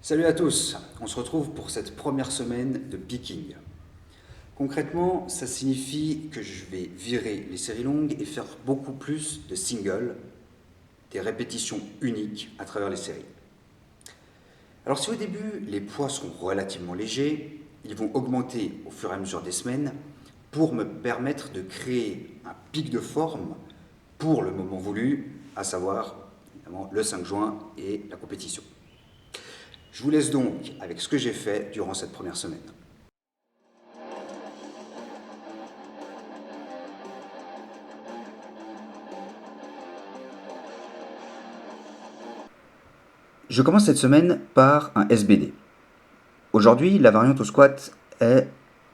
Salut à tous, on se retrouve pour cette première semaine de picking. Concrètement, ça signifie que je vais virer les séries longues et faire beaucoup plus de singles, des répétitions uniques à travers les séries. Alors si au début les poids sont relativement légers, ils vont augmenter au fur et à mesure des semaines pour me permettre de créer un pic de forme pour le moment voulu, à savoir évidemment le 5 juin et la compétition. Je vous laisse donc avec ce que j'ai fait durant cette première semaine. Je commence cette semaine par un SBD. Aujourd'hui, la variante au squat est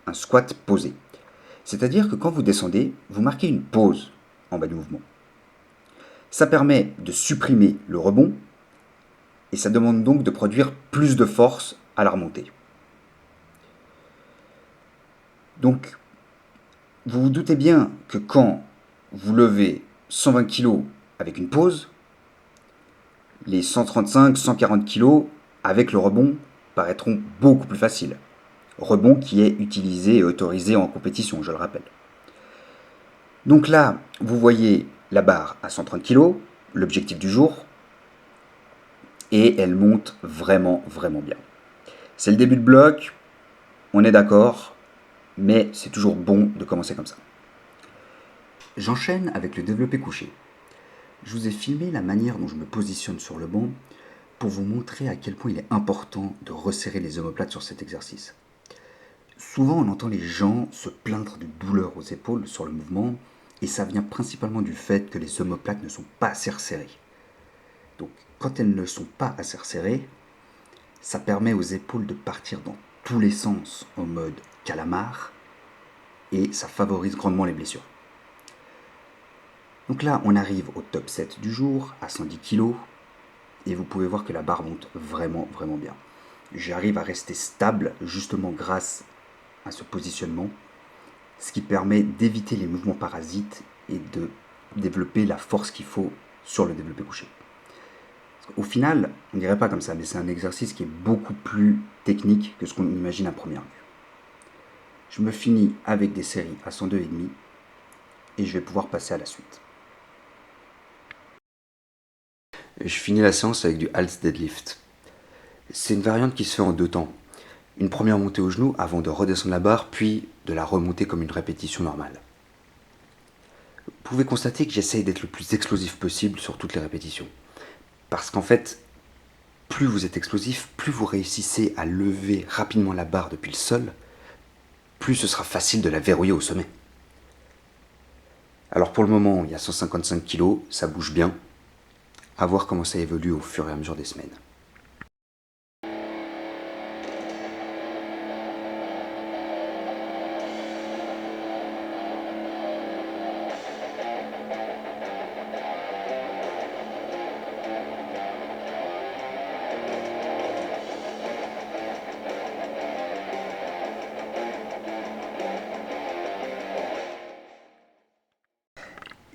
un squat posé. C'est-à-dire que quand vous descendez, vous marquez une pause en bas du mouvement. Ça permet de supprimer le rebond et ça demande donc de produire plus de force à la remontée. Donc, vous vous doutez bien que quand vous levez 120 kg avec une pause, les 135, 140 kg avec le rebond paraîtront beaucoup plus faciles. Rebond qui est utilisé et autorisé en compétition, je le rappelle. Donc là, vous voyez la barre à 130 kg, l'objectif du jour, et elle monte vraiment, vraiment bien. C'est le début de bloc, on est d'accord, mais c'est toujours bon de commencer comme ça. J'enchaîne avec le développé couché. Je vous ai filmé la manière dont je me positionne sur le banc pour vous montrer à quel point il est important de resserrer les omoplates sur cet exercice. Souvent, on entend les gens se plaindre de douleurs aux épaules sur le mouvement, et ça vient principalement du fait que les omoplates ne sont pas assez resserrées. Donc, quand elles ne sont pas assez resserrées, ça permet aux épaules de partir dans tous les sens en mode calamar, et ça favorise grandement les blessures. Donc là, on arrive au top 7 du jour, à 110 kg, et vous pouvez voir que la barre monte vraiment, vraiment bien. J'arrive à rester stable justement grâce à ce positionnement, ce qui permet d'éviter les mouvements parasites et de développer la force qu'il faut sur le développé couché. Au final, on ne dirait pas comme ça, mais c'est un exercice qui est beaucoup plus technique que ce qu'on imagine à première vue. Je me finis avec des séries à 102,5 et je vais pouvoir passer à la suite. Je finis la séance avec du Hals Deadlift. C'est une variante qui se fait en deux temps. Une première montée au genou avant de redescendre la barre, puis de la remonter comme une répétition normale. Vous pouvez constater que j'essaye d'être le plus explosif possible sur toutes les répétitions. Parce qu'en fait, plus vous êtes explosif, plus vous réussissez à lever rapidement la barre depuis le sol, plus ce sera facile de la verrouiller au sommet. Alors pour le moment, il y a 155 kg, ça bouge bien. À voir comment ça évolue au fur et à mesure des semaines.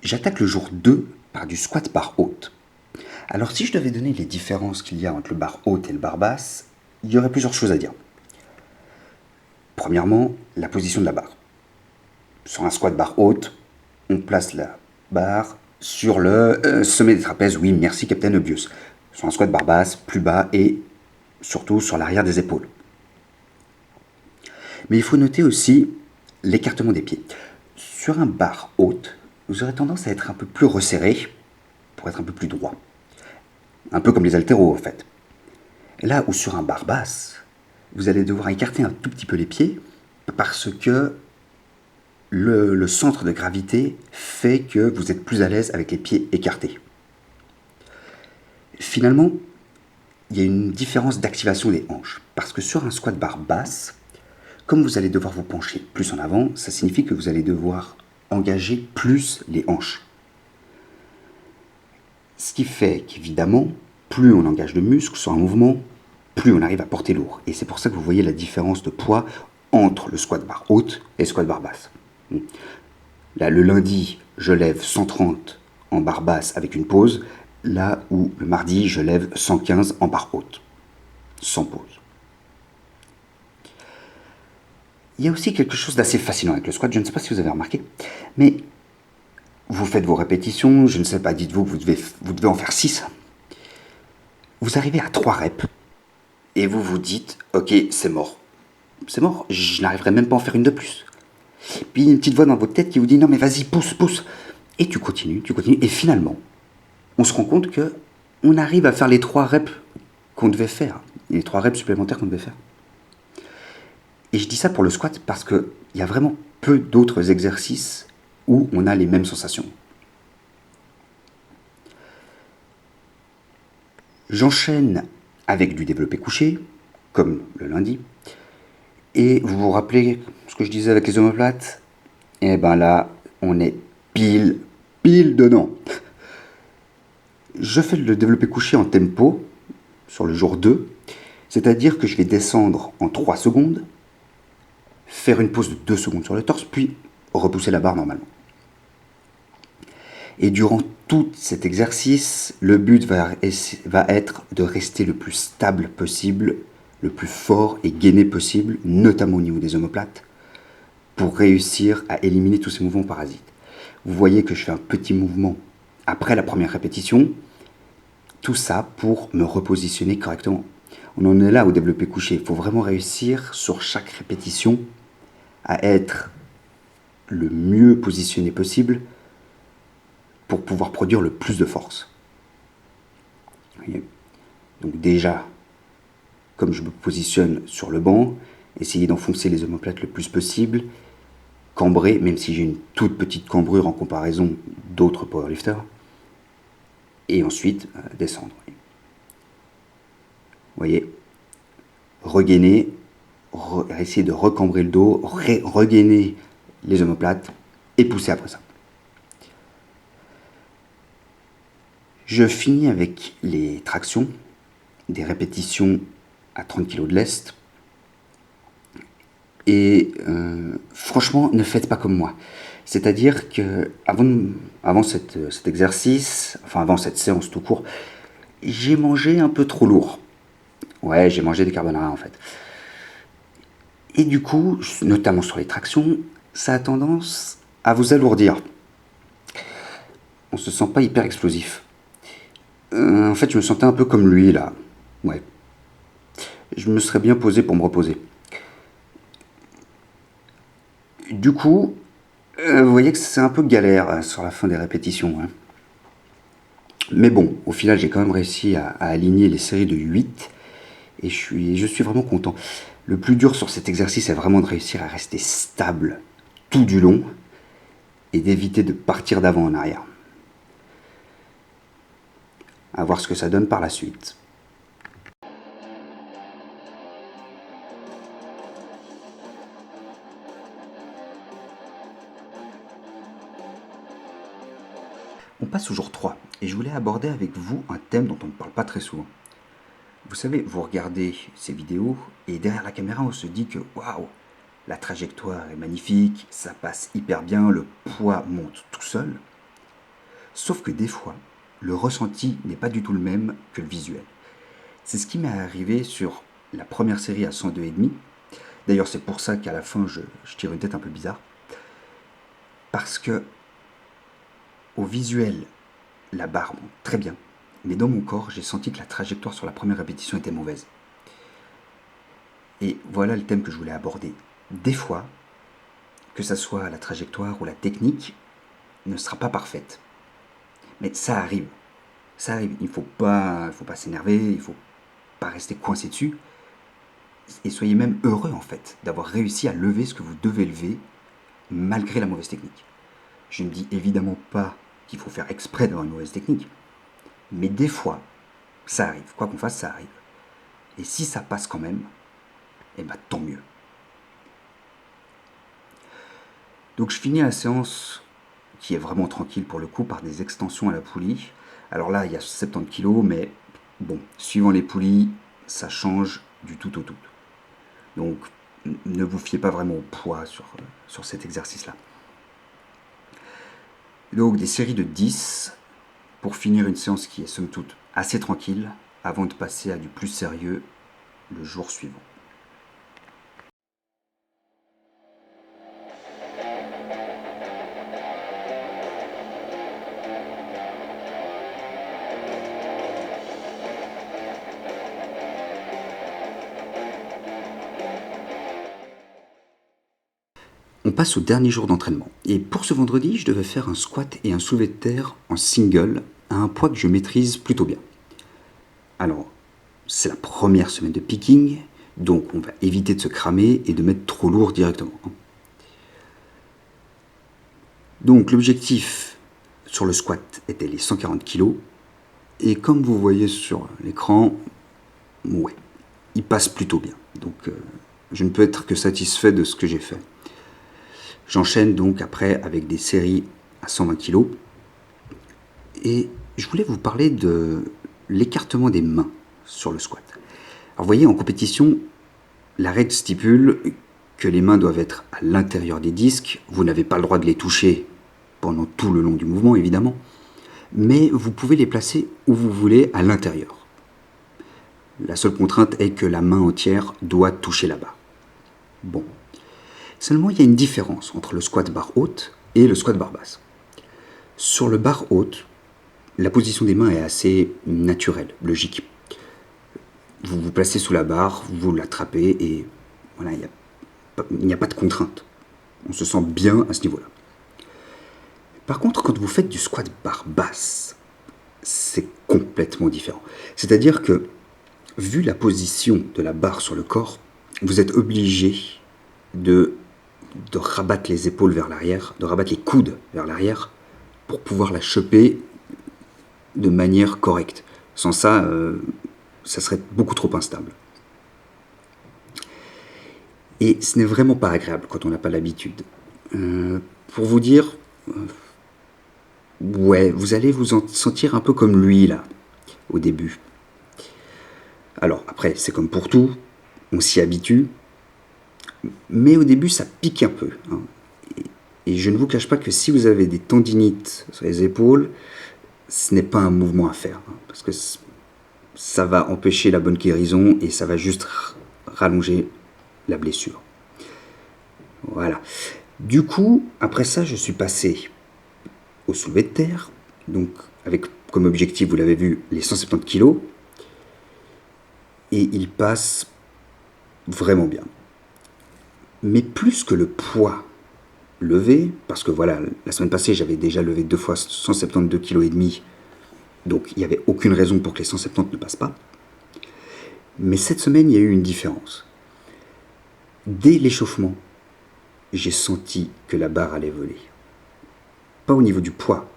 J'attaque le jour 2 par du squat barre haute. Alors si je devais donner les différences qu'il y a entre le barre haute et le barre basse, il y aurait plusieurs choses à dire. Premièrement, la position de la barre. Sur un squat barre haute, on place la barre sur le sommet des trapèzes. Oui, merci Captain Obvious. Sur un squat barre basse, plus bas et surtout sur l'arrière des épaules. Mais il faut noter aussi l'écartement des pieds. Sur un barre haute, vous aurez tendance à être un peu plus resserré pour être un peu plus droit. Un peu comme les haltéros en fait. Là où sur un barre basse, vous allez devoir écarter un tout petit peu les pieds parce que le centre de gravité fait que vous êtes plus à l'aise avec les pieds écartés. Finalement, il y a une différence d'activation des hanches. Parce que sur un squat barre basse, comme vous allez devoir vous pencher plus en avant, ça signifie que vous allez devoir engager plus les hanches. Ce qui fait qu'évidemment, plus on engage de muscles sur un mouvement, plus on arrive à porter lourd. Et c'est pour ça que vous voyez la différence de poids entre le squat barre haute et le squat barre basse. Là, le lundi, je lève 130 en barre basse avec une pause, là où le mardi, je lève 115 en barre haute. sans pause. Il y a aussi quelque chose d'assez fascinant avec le squat, je ne sais pas si vous avez remarqué, mais vous faites vos répétitions, je ne sais pas, dites-vous que vous devez en faire 6. Vous arrivez à 3 reps et vous vous dites, ok, c'est mort. C'est mort, je n'arriverai même pas à en faire une de plus. Puis il y a une petite voix dans votre tête qui vous dit, non mais vas-y, pousse, pousse. Et tu continues, et finalement, on se rend compte que on arrive à faire les 3 reps qu'on devait faire, les 3 reps supplémentaires qu'on devait faire. Et je dis ça pour le squat parce qu'il y a vraiment peu d'autres exercices où on a les mêmes sensations. J'enchaîne avec du développé couché, comme le lundi. Et vous vous rappelez ce que je disais avec les omoplates? Et ben là, on est pile dedans. Je fais le développé couché en tempo sur le jour 2, c'est-à-dire que je vais descendre en 3 secondes, faire une pause de 2 secondes sur le torse, puis repousser la barre normalement. Et durant tout cet exercice, le but va être de rester le plus stable possible, le plus fort et gainé possible, notamment au niveau des omoplates, pour réussir à éliminer tous ces mouvements parasites. Vous voyez que je fais un petit mouvement après la première répétition, tout ça pour me repositionner correctement. On en est là au développé couché. Il faut vraiment réussir sur chaque répétition à être le mieux positionné possible pour pouvoir produire le plus de force. Voyez. Donc déjà, comme je me positionne sur le banc, essayer d'enfoncer les omoplates le plus possible, cambrer, même si j'ai une toute petite cambrure en comparaison d'autres powerlifters, et ensuite descendre. Vous voyez, regainer, essayer de recambrer le dos, regainer les omoplates et pousser après ça. Je finis avec les tractions, des répétitions à 30 kg de lest. Et franchement, ne faites pas comme moi. C'est-à-dire que avant cet exercice, enfin avant cette séance tout court, j'ai mangé un peu trop lourd. Ouais, j'ai mangé des carbonara en fait. Et du coup, notamment sur les tractions, ça a tendance à vous alourdir. On se sent pas hyper explosif. En fait, je me sentais un peu comme lui là. Ouais. Je me serais bien posé pour me reposer. Du coup, vous voyez que c'est un peu galère sur la fin des répétitions. Hein. Mais bon, au final, j'ai quand même réussi à aligner les séries de 8 et je suis vraiment content. Le plus dur sur cet exercice est vraiment de réussir à rester stable tout du long et d'éviter de partir d'avant en arrière. À voir ce que ça donne par la suite. On passe au jour 3 et je voulais aborder avec vous un thème dont on ne parle pas très souvent. Vous savez, vous regardez ces vidéos et derrière la caméra on se dit que waouh, la trajectoire est magnifique, ça passe hyper bien, le poids monte tout seul. Sauf que des fois, le ressenti n'est pas du tout le même que le visuel. C'est ce qui m'est arrivé sur la première série à 102,5. D'ailleurs, c'est pour ça qu'à la fin, je tire une tête un peu bizarre. Parce que, au visuel, la barre monte très bien. Mais dans mon corps, j'ai senti que la trajectoire sur la première répétition était mauvaise. Et voilà le thème que je voulais aborder. Des fois, que ça soit la trajectoire ou la technique, ne sera pas parfaite. Mais ça arrive. Ça arrive. Il ne faut pas s'énerver, il ne faut pas rester coincé dessus. Et soyez même heureux en fait d'avoir réussi à lever ce que vous devez lever malgré la mauvaise technique. Je ne dis évidemment pas qu'il faut faire exprès d'avoir une mauvaise technique, mais des fois, ça arrive. Quoi qu'on fasse, ça arrive. Et si ça passe quand même, eh ben tant mieux. Donc je finis la séance qui est vraiment tranquille pour le coup par des extensions à la poulie. Alors là, il y a 70 kg, mais bon, suivant les poulies, ça change du tout au tout. Donc ne vous fiez pas vraiment au poids sur cet exercice-là. Donc des séries de 10 pour finir une séance qui est somme toute assez tranquille avant de passer à du plus sérieux le jour suivant. On passe au dernier jour d'entraînement. Et pour ce vendredi, je devais faire un squat et un soulevé de terre en single à un poids que je maîtrise plutôt bien. Alors, c'est la première semaine de picking, donc on va éviter de se cramer et de mettre trop lourd directement. Donc l'objectif sur le squat était les 140 kg. Et comme vous voyez sur l'écran, ouais, il passe plutôt bien. Donc je ne peux être que satisfait de ce que j'ai fait. J'enchaîne donc après avec des séries à 120 kg. Et je voulais vous parler de l'écartement des mains sur le squat. Alors vous voyez, en compétition, la règle stipule que les mains doivent être à l'intérieur des disques. Vous n'avez pas le droit de les toucher pendant tout le long du mouvement, évidemment. Mais vous pouvez les placer où vous voulez à l'intérieur. La seule contrainte est que la main entière doit toucher la barre. Bon. Seulement, il y a une différence entre le squat barre haute et le squat barre basse. Sur le barre haute, la position des mains est assez naturelle, logique. Vous vous placez sous la barre, vous l'attrapez et voilà, il n'y a pas de contrainte. On se sent bien à ce niveau-là. Par contre, quand vous faites du squat barre basse, c'est complètement différent. C'est-à-dire que, vu la position de la barre sur le corps, vous êtes obligé de rabattre les épaules vers l'arrière, de rabattre les coudes vers l'arrière pour pouvoir la choper de manière correcte. Sans ça, ça serait beaucoup trop instable. Et ce n'est vraiment pas agréable quand on n'a pas l'habitude. Pour vous dire, ouais, vous allez vous en sentir un peu comme lui là, au début. Alors après, c'est comme pour tout, on s'y habitue. Mais au début, ça pique un peu. Hein. Et je ne vous cache pas que si vous avez des tendinites sur les épaules, ce n'est pas un mouvement à faire. Hein, parce que ça va empêcher la bonne guérison et ça va juste rallonger la blessure. Voilà. Du coup, après ça, je suis passé au soulevé de terre. Donc, avec comme objectif, vous l'avez vu, les 170 kg. Et il passe vraiment bien. Mais plus que le poids levé, parce que voilà, la semaine passée, j'avais déjà levé 2 fois 172,5 kg, donc il n'y avait aucune raison pour que les 170 ne passent pas. Mais cette semaine, il y a eu une différence. Dès l'échauffement, j'ai senti que la barre allait voler. Pas au niveau du poids,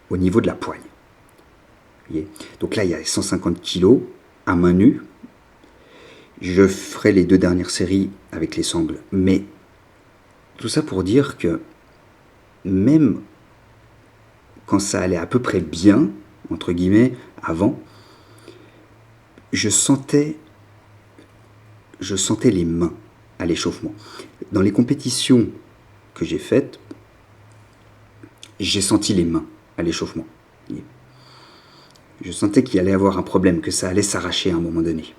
au niveau de la poigne. Vous voyez ? Donc là, il y a 150 kg à main nue. Je ferai les 2 dernières séries avec les sangles. Mais tout ça pour dire que même quand ça allait à peu près bien, entre guillemets, avant, je sentais les mains à l'échauffement. Dans les compétitions que j'ai faites, j'ai senti les mains à l'échauffement. Je sentais qu'il allait y avoir un problème, que ça allait s'arracher à un moment donné.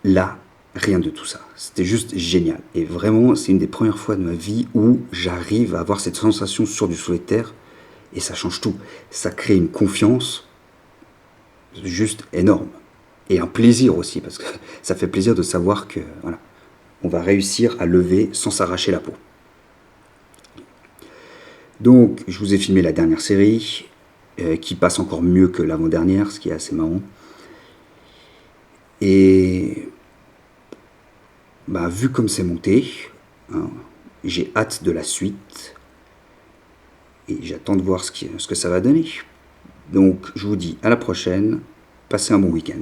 Là, rien de tout ça. C'était juste génial. Et vraiment, c'est une des premières fois de ma vie où j'arrive à avoir cette sensation sur du soulevé de terre. Et ça change tout. Ça crée une confiance juste énorme. Et un plaisir aussi, parce que ça fait plaisir de savoir que voilà, on va réussir à lever sans s'arracher la peau. Donc, je vous ai filmé la dernière série, qui passe encore mieux que l'avant-dernière, ce qui est assez marrant. Et bah, vu comme c'est monté, hein, j'ai hâte de la suite. Et j'attends de voir ce que ça va donner. Donc, je vous dis à la prochaine. Passez un bon week-end.